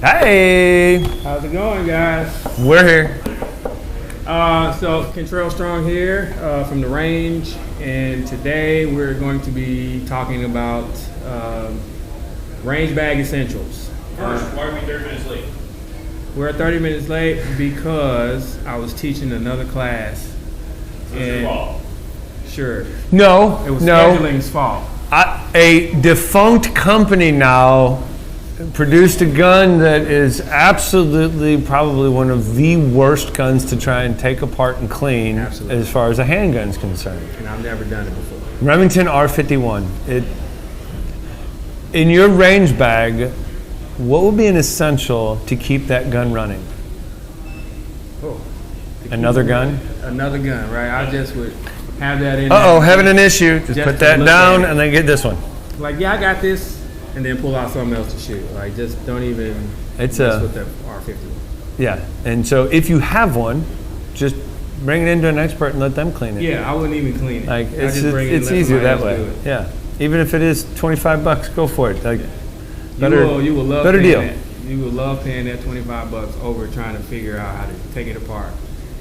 Hey! How's it going, guys? We're here. So Kentrell Strong here from the range, and today we're going to be talking about range bag essentials. First, why are we 30 minutes late? We're 30 minutes late because I was teaching another class. So it's your fault. Sure. No, It was scheduling's fault. A defunct company now produced a gun that is absolutely probably one of the worst guns to try and take apart and clean. Absolutely. As far as a handgun is concerned. And I've never done it before. Remington R51. In your range bag, what would be an essential to keep that gun running? Oh. Another gun? Another gun, right? I just would have that in Uh-oh, there. having an issue. Just put to that look down at it. and then get this one. Like, yeah, I got this, and then pull out something else to shoot. Like, just don't even It's mess a- with the R51. Yeah, and so if you have one, just bring it into an expert and let them clean it. Yeah, I wouldn't even clean it. Like I it's just bring it and it's let easier somebody that else way. do it. Yeah, even if it is $25, go for it. Like better, You will love better paying deal. that. You will love paying that $25 over trying to figure out how to take it apart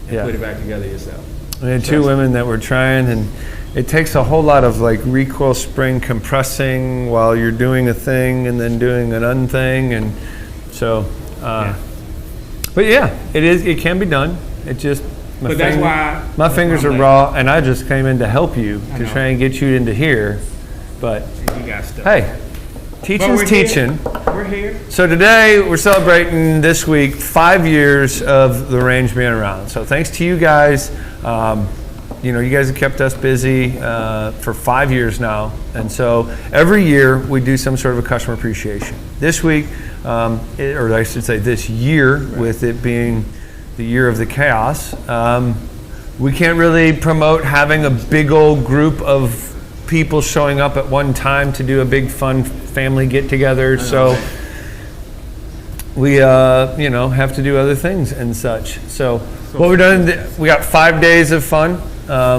and Yeah. put it back together yourself. We had two women that were trying, and it takes a whole lot of like recoil spring compressing while you're doing a thing and then doing an unthing, and so. But yeah, it can be done. It just. But that's why my fingers are I'm raw, and I just came in to help you I to know. try and get you into here. But You got stuff. hey, But teaching's we're here. teaching. We're here. So today we're celebrating this week 5 years of the range being around. So thanks to you guys. You guys have kept us busy for 5 years now. And so every year we do some sort of a customer appreciation. This week, or I should say this year, with it being the year of the chaos, we can't really promote having a big old group of people showing up at one time to do a big fun family get together. So we have to do other things and such. So what we've done, we got 5 days of fun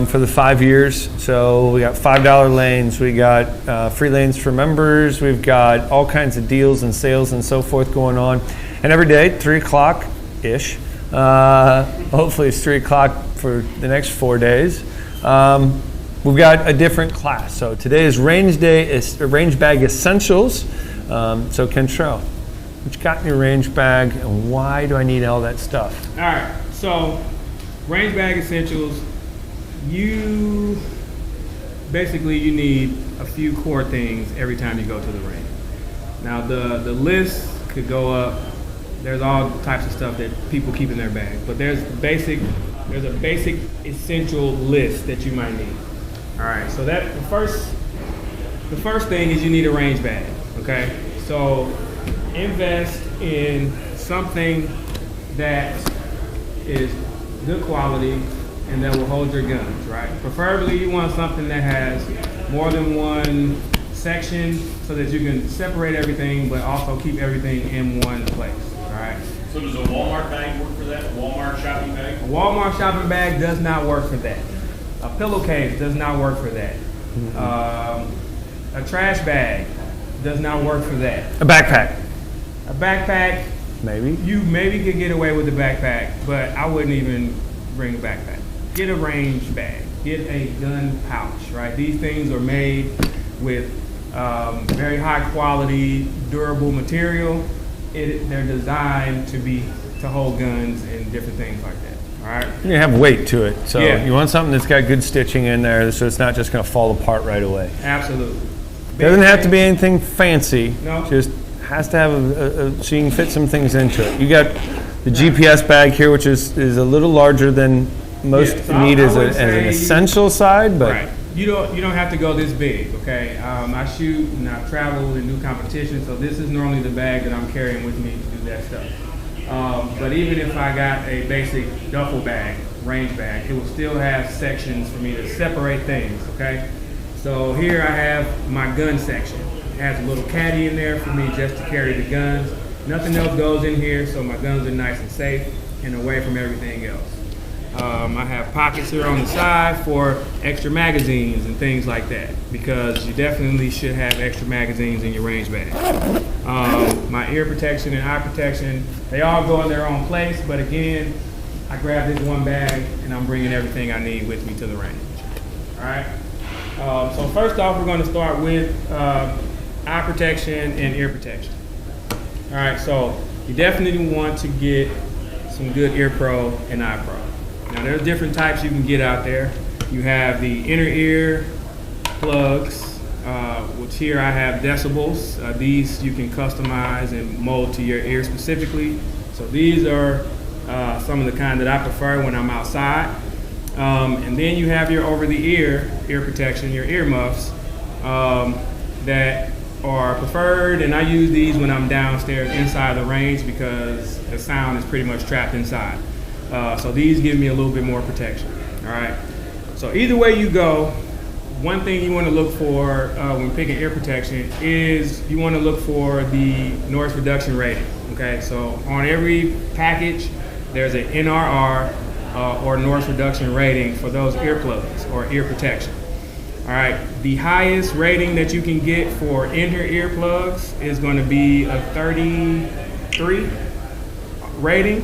for the 5 years. So we got $5 lanes, we got free lanes for members, we've got all kinds of deals and sales and so forth going on. And every day, 3 o'clock ish. Hopefully it's 3 o'clock for the next 4 days. We've got a different class. So today is range bag essentials. So Kentrell, what you got in your range bag, and why do I need all that stuff? All right. So, range bag essentials. You need a few core things every time you go to the range. Now the list could go up. There's all types of stuff that people keep in their bag, but there's a basic essential list that you might need. All right. So the first thing is you need a range bag. Okay. So invest in something that is good quality and that will hold your guns, right? Preferably you want something that has more than one section so that you can separate everything but also keep everything in one place, all right? So does a Walmart bag work for that? A Walmart shopping bag? A Walmart shopping bag does not work for that. A pillowcase does not work for that. A trash bag does not work for that. A backpack. A backpack, Maybe. you maybe could get away with a backpack, but I wouldn't even bring a backpack. Get a range bag. Get a gun pouch, right? These things are made with very high quality, durable material. They're designed to hold guns and different things like that. All right. You have weight to it, so Yeah. you want something that's got good stitching in there, so it's not just going to fall apart right away. Absolutely. Doesn't have to be anything fancy. No. Just has to have so you can fit some things into it. You got the GPS bag here, which is a little larger than most Yeah, so need I as would an say essential side, but Right. You don't have to go this big, okay? I shoot and I travel and do competition, so this is normally the bag that I'm carrying with me to do that stuff. But even if I got a basic duffel bag, range bag, it will still have sections for me to separate things, okay? So here I have my gun section. It has a little caddy in there for me just to carry the guns. Nothing else goes in here, so my guns are nice and safe and away from everything else. I have pockets here on the side for extra magazines and things like that, because you definitely should have extra magazines in your range bag. My ear protection and eye protection, they all go in their own place, but again, I grab this one bag and I'm bringing everything I need with me to the range. All right. So first off, we're going to start with eye protection and ear protection. All right. So you definitely want to get some good ear pro and eye pro. Now there's different types you can get out there. You have the inner ear plugs, which here I have decibels. These you can customize and mold to your ear specifically. So these are some of the kind that I prefer when I'm outside. And then you have your over-the-ear ear protection, your earmuffs, that are preferred, and I use these when I'm downstairs inside the range because the sound is pretty much trapped inside. So these give me a little bit more protection. All right. So either way you go, one thing you want to look for when picking ear protection is you want to look for the noise reduction rating. Okay. So on every package, there's an NRR or noise reduction rating for those earplugs or ear protection. All right. The highest rating that you can get for in-ear earplugs is going to be a 33 rating.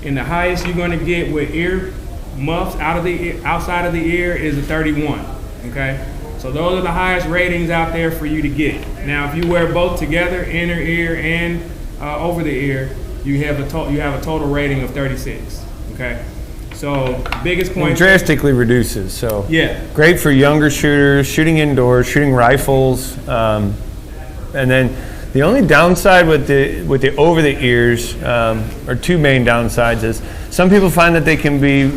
And the highest you're going to get with ear muffs outside of the ear is a 31. Okay, so those are the highest ratings out there for you to get. Now, if you wear both together, inner ear and over the ear, you have a total rating of 36. Okay, so biggest point. It drastically reduces. So yeah, great for younger shooters, shooting indoors, shooting rifles, and then. The only downside with the over the ears, or two main downsides, is some people find that they can be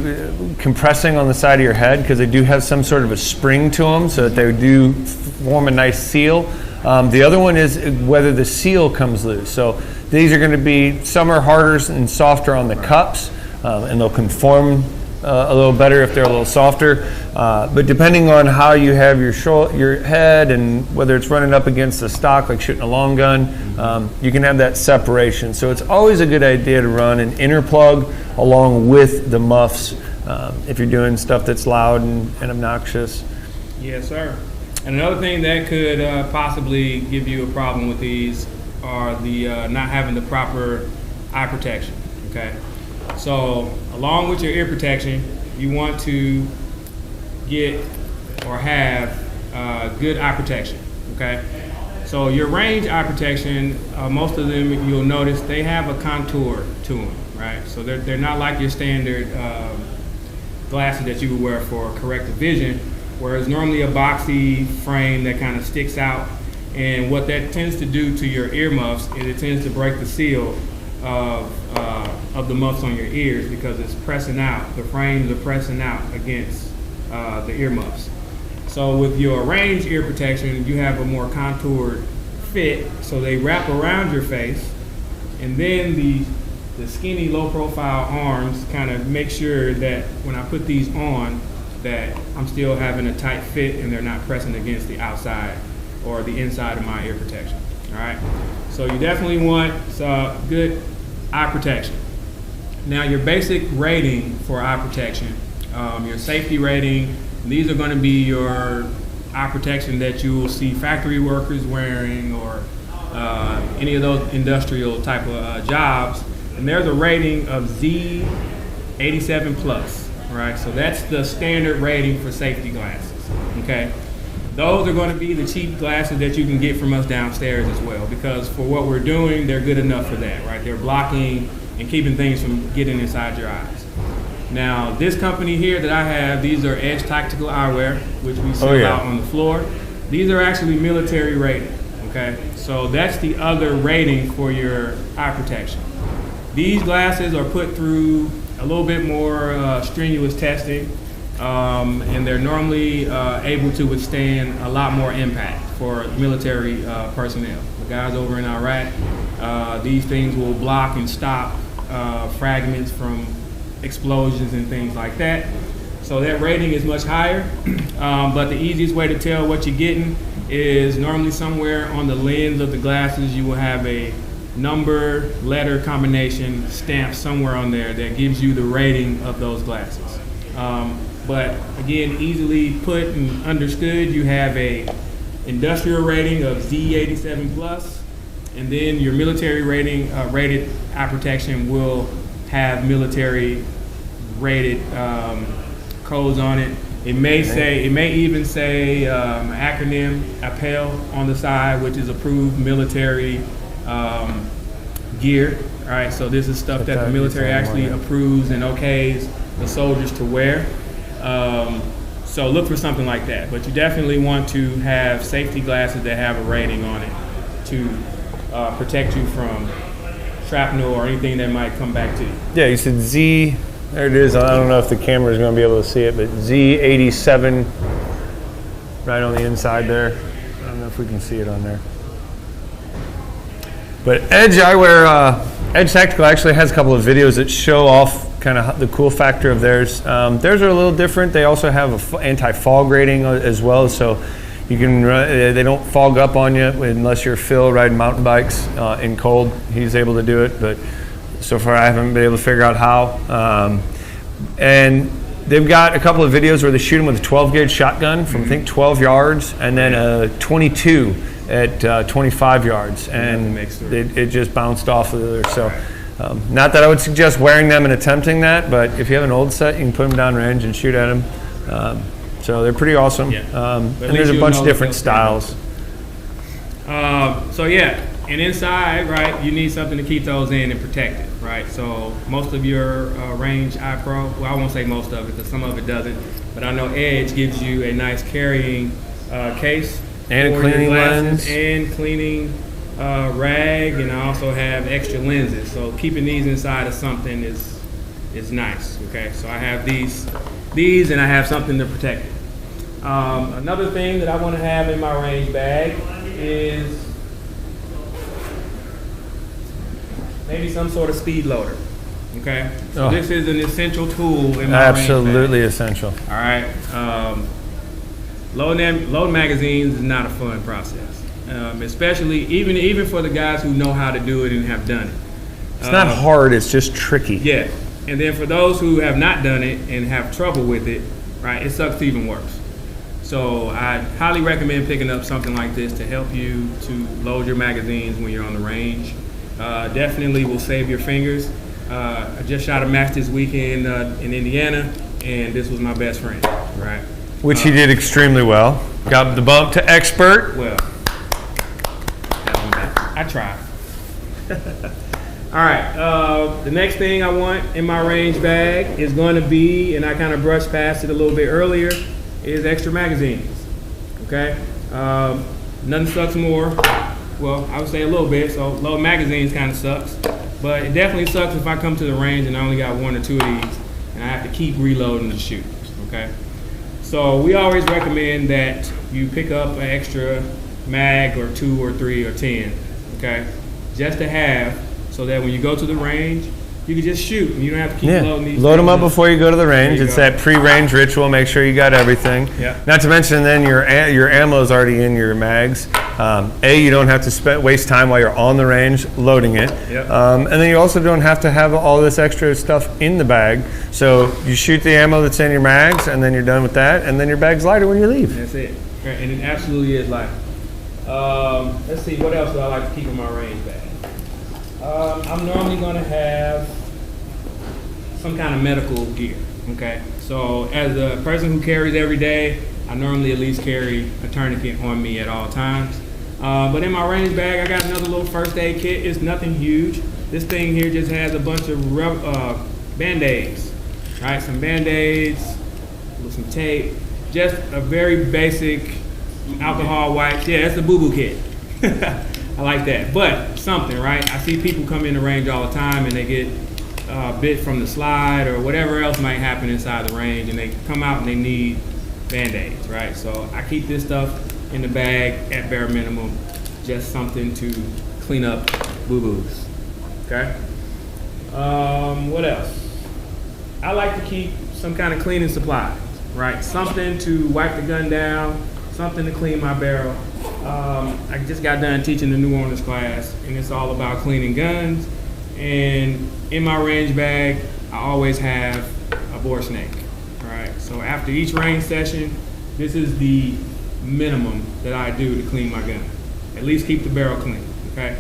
compressing on the side of your head because they do have some sort of a spring to them, so that they do form a nice seal. The other one is whether the seal comes loose. So these are going to be, some are harder and softer on the cups, and they'll conform a little better if they're a little softer. But depending on how you have your head and whether it's running up against the stock, like shooting a long gun, you can have that separation. So it's always a good idea to run an inner plug along with the muffs if you're doing stuff that's loud and obnoxious. Yes, sir. And another thing that could possibly give you a problem with these are the not having the proper eye protection. Okay. So along with your ear protection, you want to get or have good eye protection, okay? So your range eye protection, most of them you'll notice they have a contour to them, right? So they're not like your standard glasses that you would wear for corrective vision, whereas normally a boxy frame that kind of sticks out, and what that tends to do to your earmuffs is it tends to break the seal of the muffs on your ears because it's pressing out. The frames are pressing out against the earmuffs. So with your range ear protection, you have a more contoured fit, so they wrap around your face, and then the skinny, low-profile arms kind of make sure that when I put these on, that I'm still having a tight fit and they're not pressing against the outside or the inside of my ear protection. All right. So you definitely want good eye protection. Now your basic rating for eye protection, your safety rating, these are going to be your eye protection that you will see factory workers wearing or any of those industrial type of jobs. And there's a rating of Z87 plus, right? So that's the standard rating for safety glasses, okay? Those are going to be the cheap glasses that you can get from us downstairs as well, because for what we're doing, they're good enough for that, right? They're blocking and keeping things from getting inside your eyes. Now, this company here that I have, these are Edge Tactical Eyewear, which we sell out on the floor. These are actually military rated, okay? So that's the other rating for your eye protection. These glasses are put through a little bit more strenuous testing, and they're normally able to withstand a lot more impact for military personnel. The guys over in Iraq, these things will block and stop fragments from explosions and things like that. So that rating is much higher, but the easiest way to tell what you're getting is normally somewhere on the lens of the glasses you will have a number, letter combination stamped somewhere on there that gives you the rating of those glasses. But again, easily put and understood, you have a industrial rating of Z87 plus, and then your military rating, rated eye protection will have military rated codes on it. It may even say acronym APPEL on the side, which is approved military gear. All right, so this is stuff that the military actually approves and okays the soldiers to wear. So look for something like that. But you definitely want to have safety glasses that have a rating on it to protect you from shrapnel or anything that might come back to you. Yeah, you said Z. There it is. I don't know if the camera is going to be able to see it, but Z87 right on the inside there. I don't know if we can see it on there. But Edge Eyewear, Edge Tactical actually has a couple of videos that show off kind of the cool factor of theirs. Theirs are a little different. They also have a anti-fog rating as well, so you can they don't fog up on you unless you're Phil riding mountain bikes in cold. He's able to do it, but so far I haven't been able to figure out how. And they've got a couple of videos where they shoot them with a 12 gauge shotgun from I think 12 yards, and then a 22 at 25 yards, and it just bounced off of there. So not that I would suggest wearing them and attempting that, but if you have an old set, you can put them down range and shoot at them. So they're pretty awesome. And there's a bunch of different styles. So yeah, and inside, right, you need something to keep those in and protect it, right? So most of your range eye pro, well, I won't say most of it because some of it doesn't, but I know Edge gives you a nice carrying case and a cleaning lens and cleaning rag, and I also have extra lenses. So keeping these inside of something is nice. Okay, so I have these, and I have something to protect it. Another thing that I want to have in my range bag is maybe some sort of speed loader. Okay, so this is an essential tool in my absolutely range bag. Essential. All right. Loading magazines is not a fun process, especially even for the guys who know how to do it and have done it. It's not hard, it's just tricky. Yeah, and then for those who have not done it and have trouble with it, right, it sucks even worse. So I highly recommend picking up something like this to help you to load your magazines when you're on the range. Definitely will save your fingers. I just shot a match this weekend in Indiana, and this was my best friend, right? Which he did extremely well. Got the bump to expert. Well, I tried. All right, the next thing I want in my range bag is going to be, and I kind of brushed past it a little bit earlier, is extra magazines. Okay, nothing sucks more. Well, I would say a little bit. So low magazines kind of sucks, but it definitely sucks if I come to the range and I only got one or two of these, and I have to keep reloading the shooters. Okay. So we always recommend that you pick up an extra mag or 2 or 3 or 10, okay, just to have, so that when you go to the range, you can just shoot and you don't have to keep loading these. Load them up before you go to the range. It's that pre-range ritual. Make sure you got everything. Yeah. Not to mention then your ammo is already in your mags. You don't have to waste time while you're on the range loading it. Yep. And then you also don't have to have all this extra stuff in the bag. So you shoot the ammo that's in your mags, and then you're done with that, and then your bag's lighter when you leave. That's it. And it absolutely is lighter. Let's see, what else do I like to keep in my range bag? I'm normally going to have some kind of medical gear, okay? So as a person who carries every day, I normally at least carry a tourniquet on me at all times. But in my range bag, I got another little first aid kit. It's nothing huge. This thing here just has a bunch of Band-Aids, right? Some Band-Aids with some tape, just a very basic alcohol wipes. Yeah, it's a boo-boo kit. I like that, but something, right? I see people come in the range all the time and they get bit from the slide or whatever else might happen inside the range, and they come out and they need Band-Aids, right? So I keep this stuff in the bag at bare minimum, just something to clean up boo-boos, okay? What else? I like to keep some kind of cleaning supplies, right? Something to wipe the gun down, something to clean my barrel, I just got done teaching the new owners class, and it's all about cleaning guns. And in my range bag, I always have a bore snake. All right. So after each range session, this is the minimum that I do to clean my gun. At least keep the barrel clean. Okay.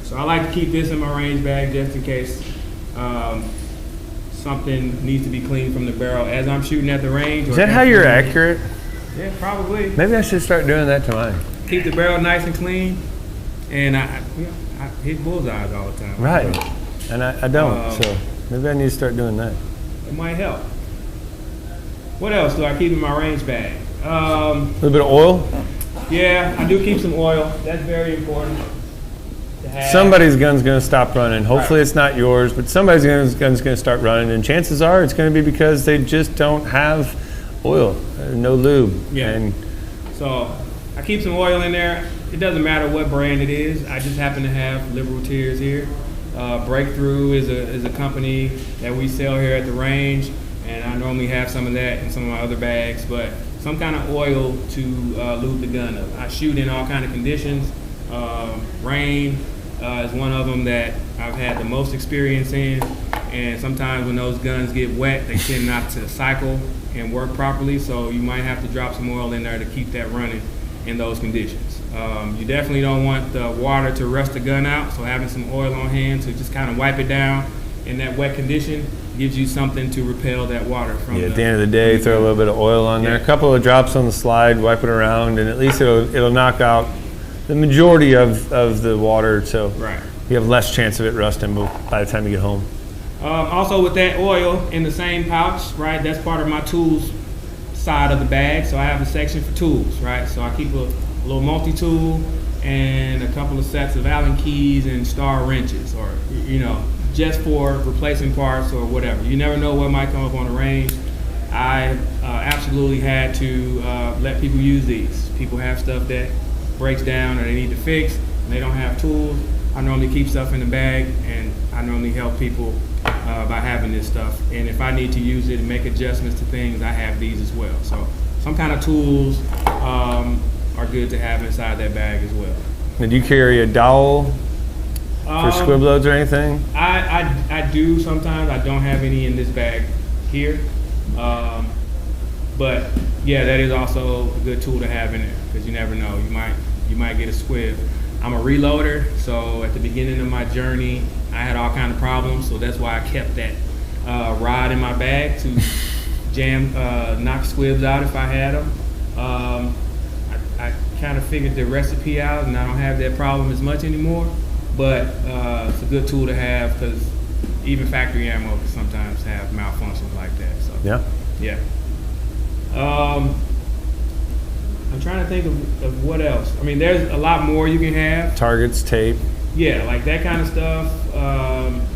So I like to keep this in my range bag just in case something needs to be cleaned from the barrel as I'm shooting at the range. Is that how you're accurate? Yeah, probably. Maybe I should start doing that to mine. Keep the barrel nice and clean, and I hit bullseyes all the time. Right. So And I don't, so maybe I need to start doing that. it might help. What else do I keep in my range bag? A little bit of oil. Yeah, I do keep some oil. That's very important to have. Somebody's gun's going to stop running. Hopefully Right. it's not yours, but somebody's gun's going to start running, and chances are it's going to be because they just don't have oil, no lube. Yeah. And So I keep some oil in there. It doesn't matter what brand it is. I just happen to have Liberal Tears here. Breakthrough is a company that we sell here at the range, and I normally have some of that in some of my other bags, but some kind of oil to lube the gun up. I shoot in all kind of conditions. Rain is one of them that I've had the most experience in, and sometimes when those guns get wet, they tend not to cycle and work properly, so you might have to drop some oil in there to keep that running in those conditions. You definitely don't want the water to rust the gun out, so having some oil on hand to just kind of wipe it down in that wet condition gives you something to repel that water from. at the end of the day, throw a little bit of oil on there, a couple of drops on the slide, wipe it around, and at least it'll knock out the majority of the water, so Right. you have less chance of it rusting by the time you get home. Also with that oil in the same pouch, right, that's part of my tools side of the bag, so I have a section for tools, right, so I keep a little multi-tool and a couple of sets of Allen keys and star wrenches, or just for replacing parts or whatever. You never know what might come up on the range. I absolutely had to let people use these. People have stuff that breaks down or they need to fix and they don't have tools. I normally keep stuff in the bag, and I normally help people by having this stuff. And if I need to use it and make adjustments to things, I have these as well. So some kind of tools are good to have inside that bag as well. And do you carry a dowel for squib loads or anything? I do sometimes. I don't have any in this bag here. But yeah, that is also a good tool to have in there, because you never know. You might get a squib. I'm a reloader, so at the beginning of my journey, I had all kind of problems. So that's why I kept that rod in my bag to knock squibs out if I had them. I kind of figured the recipe out, and I don't have that problem as much anymore. But it's a good tool to have, because even factory ammo can sometimes have malfunctions like that. So yeah. I'm trying to think of what else. I mean, there's a lot more you can have. Targets, tape. Yeah, like that kind of stuff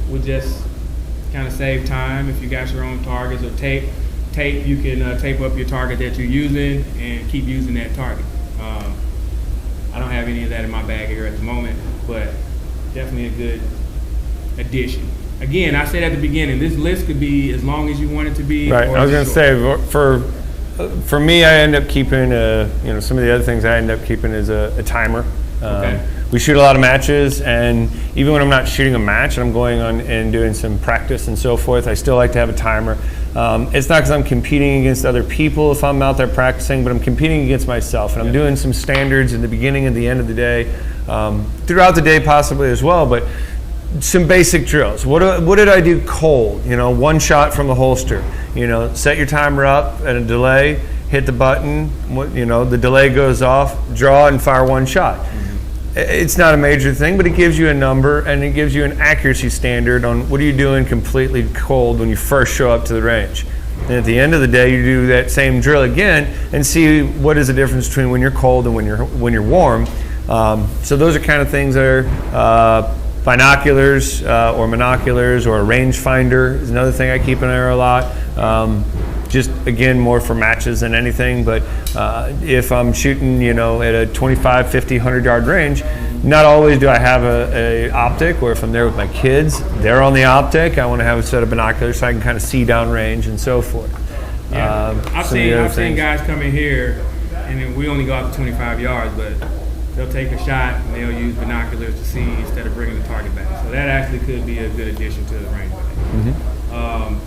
would just kind of save time if you got your own targets, or tape. Tape, you can tape up your target that you're using and keep using that target. I don't have any of that in my bag here at the moment, but definitely a good addition. Again, I said at the beginning, this list could be as long as you want it to be. Right. or I was going to short. say for me, I end up keeping some of the other things I end up keeping is a timer. Okay. We shoot a lot of matches, and even when I'm not shooting a match and I'm going on and doing some practice and so forth, I still like to have a timer. It's not because I'm competing against other people if I'm out there practicing, but I'm competing against myself, and I'm doing some standards in the beginning and the end of the day, throughout the day possibly as well, but some basic drills. What did I do cold? One shot from the holster. Set your timer up at a delay, hit the button, the delay goes off, draw and fire one shot. It's not a major thing, but it gives you a number, and it gives you an accuracy standard on what are you doing completely cold when you first show up to the range. And at the end of the day, you do that same drill again and see what is the difference between when you're cold and when you're warm. So those are kind of things that are binoculars or monoculars, or a rangefinder is another thing I keep in there a lot. Just again, more for matches than anything, but if I'm shooting at a 25, 50, 100-yard range, not always do I have a optic, or if I'm there with my kids, they're on the optic, I want to have a set of binoculars so I can kind of see downrange and so forth. Yeah. I've seen guys come in here, and then we only go out to 25 yards, but they'll take a shot and they'll use binoculars to see instead of bringing the target back. So that actually could be a good addition to the range bag.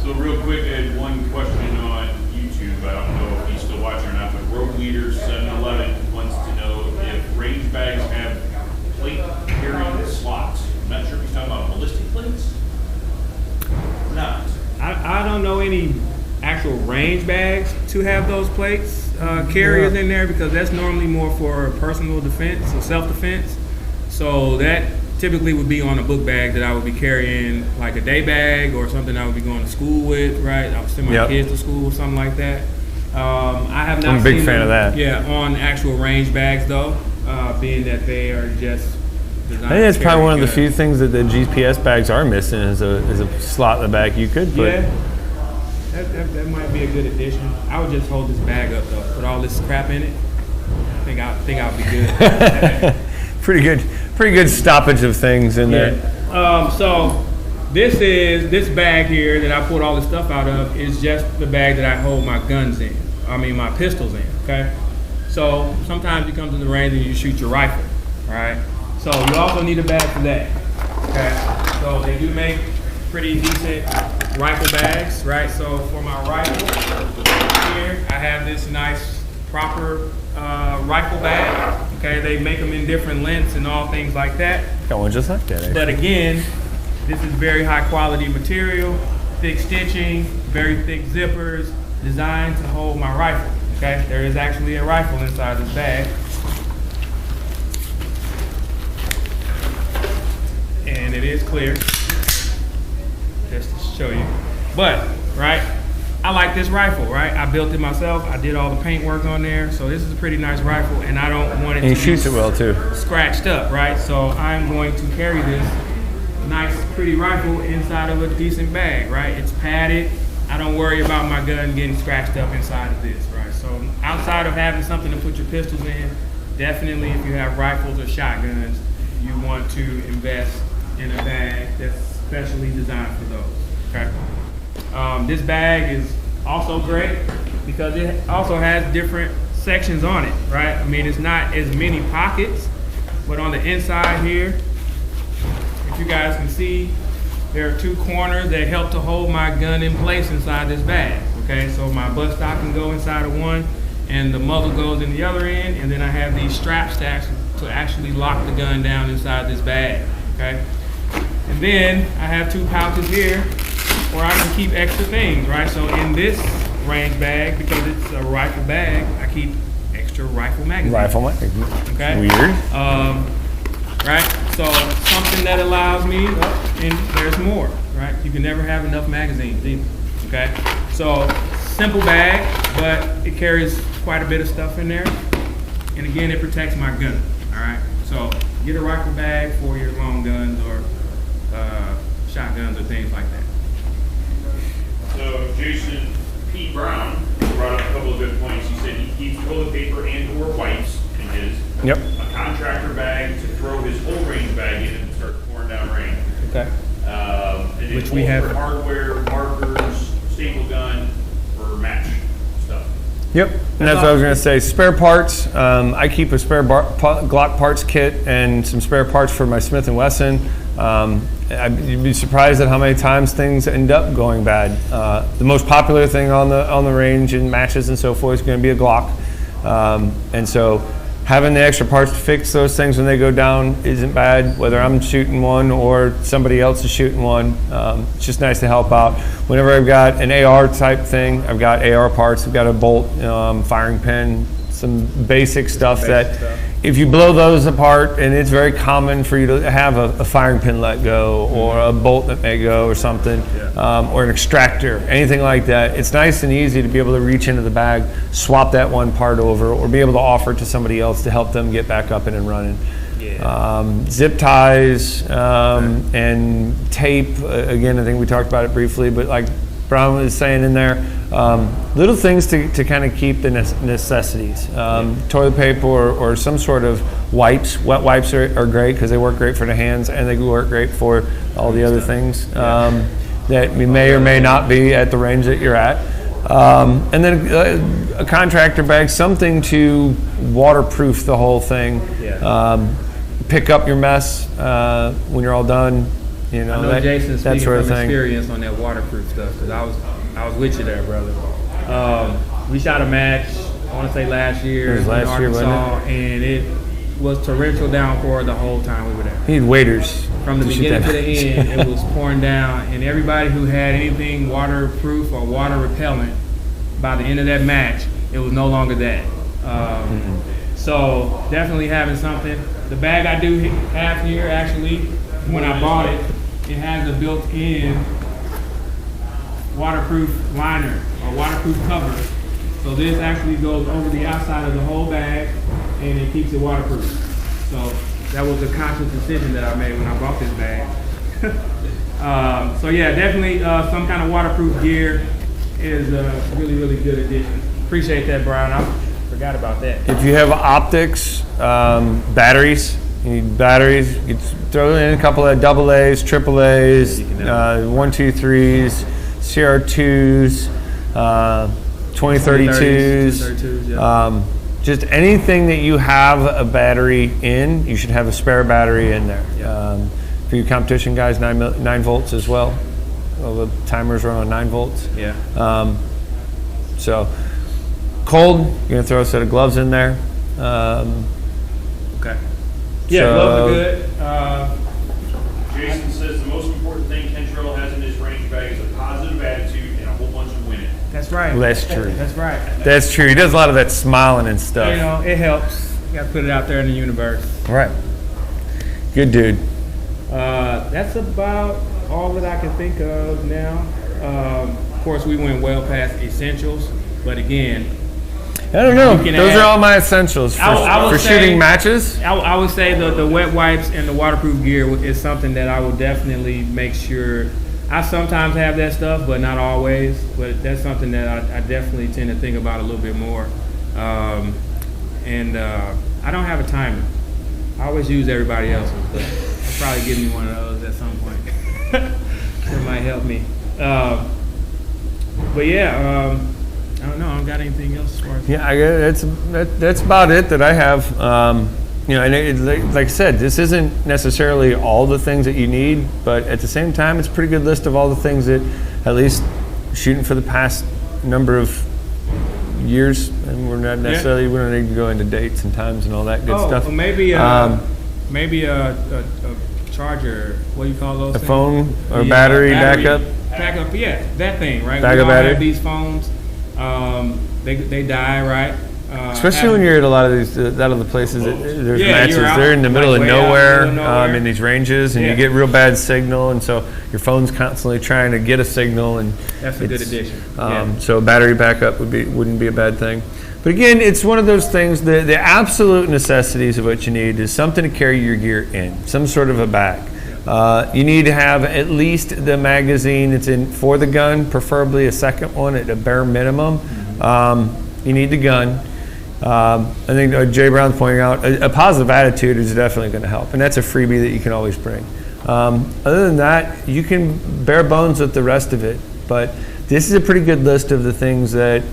So real quick, I had one question on YouTube. I don't know if he's still watching or not, but Road Leader 711 wants to know if range bags have plate carrying slots. I'm not sure if he's talking about ballistic plates or not. I don't know any actual range bags to have those plates carriers in there, because that's normally more for personal defense or self-defense. So that typically would be on a book bag that I would be carrying, like a day bag or something I would be going to school with, right? I would send my kids to school or something like that. I have not I'm a big seen fan them, of that. Yeah, on actual range bags though, being that they are just designed. I think that's to probably carry one of the guns. few things that the GPS bags are missing is a slot in the back you could put. Yeah, that might be a good addition. I would just hold this bag up though, put all this crap in it. I think I'll be good. Pretty good stoppage of things in there. So this bag here that I pulled all this stuff out of is just the bag that I hold my guns in. My pistols in. Okay. So sometimes you come to the range and you shoot your rifle. All right. So you also need a bag for that. Okay. So they do make pretty decent rifle bags, right? So for my rifle here, I have this nice proper rifle bag. Okay, they make them in different lengths and all things like that. Got one just like that. Actually. But again, this is very high quality material, thick stitching, very thick zippers, designed to hold my rifle. Okay, there is actually a rifle inside this bag. And it is clear, just to show you. But, right, I like this rifle, right? I built it myself. I did all the paint work on there. So this is a pretty nice rifle, and I don't want it And he to shoots be it well too. scratched up, right? So I'm going to carry this nice, pretty rifle inside of a decent bag, right? It's padded. I don't worry about my gun getting scratched up inside of this, right? So outside of having something to put your pistols in, definitely if you have rifles or shotguns, you want to invest in a bag that's specially designed for those, okay? This bag is also great because it also has different sections on it, right? It's not as many pockets, but on the inside here, if you guys can see, there are two corners that help to hold my gun in place inside this bag, okay? So my buttstock can go inside of one, and the muzzle goes in the other end, and then I have these straps to actually lock the gun down inside this bag, okay? And then I have two pouches here where I can keep extra things, right? So in this range bag, because it's a rifle bag, I keep extra rifle magazines. Rifle magazine. Okay. Weird. Right? So something that allows me, and there's more, right? You can never have enough magazines either, okay? So simple bag, but it carries quite a bit of stuff in there. And again, it protects my gun, all right? So get a rifle bag for your long guns or shotguns or things like that. So Jason P. Brown brought up a couple of good points. He said he keeps toilet paper and or wipes in his. Yep. A contractor bag to throw his whole range bag in and start pouring down rain. Okay. And Which we have. for hardware, markers, staple gun, or match stuff. Yep, and that's what I was going to say. Spare parts. I keep a spare Glock parts kit and some spare parts for my Smith & Wesson. You'd be surprised at how many times things end up going bad. The most popular thing on the range in matches and so forth is going to be a Glock, and so having the extra parts to fix those things when they go down isn't bad, whether I'm shooting one or somebody else is shooting one. It's just nice to help out. Whenever I've got an AR type thing, I've got AR parts, I've got a bolt, firing pin, some basic stuff if you blow those apart, and it's very common for you to have a firing pin let go or a bolt that may go or something, or an extractor, anything like that. It's nice and easy to be able to reach into the bag, swap that one part over, or be able to offer it to somebody else to help them get back up and running. Zip ties and tape, again, I think we talked about it briefly, but like Brown was saying in there, little things to kind of keep the necessities. Toilet paper or some sort of wipes. Wet wipes are great because they work great for the hands and they work great for all the other things that may or may not be at the range that you're at. And then a contractor bag, something to waterproof the whole thing. Yeah. Pick up your mess when you're all done. You know, I know Jason's that speaking sort of from thing. experience on that waterproof stuff because I was with you there, brother. We shot a match, I want to say last year, It was last in year, wasn't Arkansas, and it was torrential downpour the whole time we were there. You need waiters. From the to shoot beginning that to the match. end, it was pouring down, and everybody who had anything waterproof or water repellent, by the end of that match, it was no longer that. So definitely having something. The bag I do have here, actually, when I bought it, it has a built-in waterproof liner or waterproof cover. So this actually goes over the outside of the whole bag, and it keeps it waterproof. So that was a conscious decision that I made when I bought this bag. So yeah, definitely some kind of waterproof gear is a really, really good addition. Appreciate that, Brian. I forgot about that. If you have optics, batteries, you need batteries. You can throw in a couple of double A's, triple A's, 1, 2, 3s, CR2s, 2032s. 2032s, yeah. Just anything that you have a battery in, you should have a spare battery in there. For you competition guys, 9 volts as well. All the timers run on 9 volts. Yeah. So cold, you're gonna throw a set of gloves in there. Okay. Yeah, So- gloves are good. Jason says the most important thing Kentrell has in his range bag is a positive attitude and a whole bunch of winning. That's right. That's true. That's right. That's true. He does a lot of that smiling and stuff. You know, it helps. You got to put it out there in the universe. Right. Good dude. That's about all that I can think of now. Of course, we went well past essentials, but again, I don't know. You can Those add- are all my essentials for, I would for say- shooting matches. I would say the wet wipes and the waterproof gear is something that I would definitely make sure. I sometimes have that stuff, but not always. But that's something that I definitely tend to think about a little bit more. And I don't have a timer. I always use everybody else's, but I'll probably give me one of those at some point. It might help me. But yeah, I don't know. I don't got anything else as far as. Yeah, that's about it that I have. You know, and like I said, this isn't necessarily all the things that you need, but at the same time, it's a pretty good list of all the things that, at least shooting for the past number of years, and we're not necessarily, we don't need to go into dates and times and all that good stuff. Well, maybe a charger. What do you call those? A things? phone or Yeah, battery backup. Backup, yeah, that thing, right? Backup we all battery. have these phones. They die, right? Especially when you're at a lot of the places that there's Yeah, matches. you're out, They're in the middle like, of way out in the nowhere, middle of nowhere. in these ranges, and Yeah. you get real bad signal, and so your phone's constantly trying to get a signal. And That's a good it's, addition. So battery backup wouldn't be a bad thing. But again, it's one of those things. The absolute necessities of what you need is something to carry your gear in, some sort of a bag. You need to have at least the magazine that's in for the gun, preferably a second one at a bare minimum. You need the gun. I think Jay Brown's pointing out a positive attitude is definitely going to help, and that's a freebie that you can always bring. Other than that, you can bare bones with the rest of it, but this is a pretty good list of the things that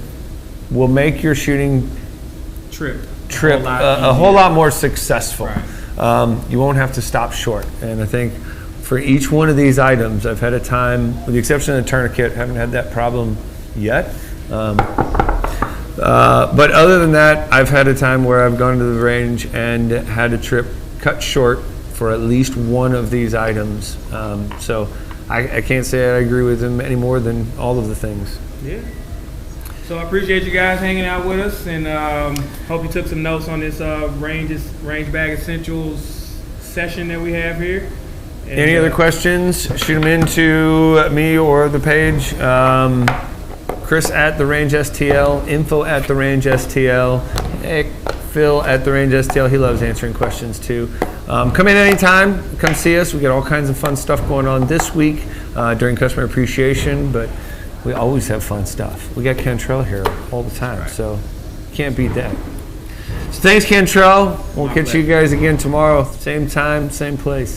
will make your shooting trip a whole lot more successful. Right. You won't have to stop short, and I think for each one of these items, I've had a time, with the exception of the tourniquet, haven't had that problem yet. But other than that, I've had a time where I've gone to the range and had a trip cut short for at least one of these items. So I can't say I agree with him any more than all of the things. Yeah. So I appreciate you guys hanging out with us, and hope you took some notes on this range bag essentials session that we have here. And, Any other questions? Shoot them into me or the page. Chris at the Range STL, info at the Range STL, Phil at the Range STL. He loves answering questions too. Come in anytime. Come see us. We got all kinds of fun stuff going on this week during customer appreciation, but we always have fun stuff. We got Kentrell here all the time, so can't beat that. So thanks, Kentrell. We'll catch you guys again tomorrow, same time, same place.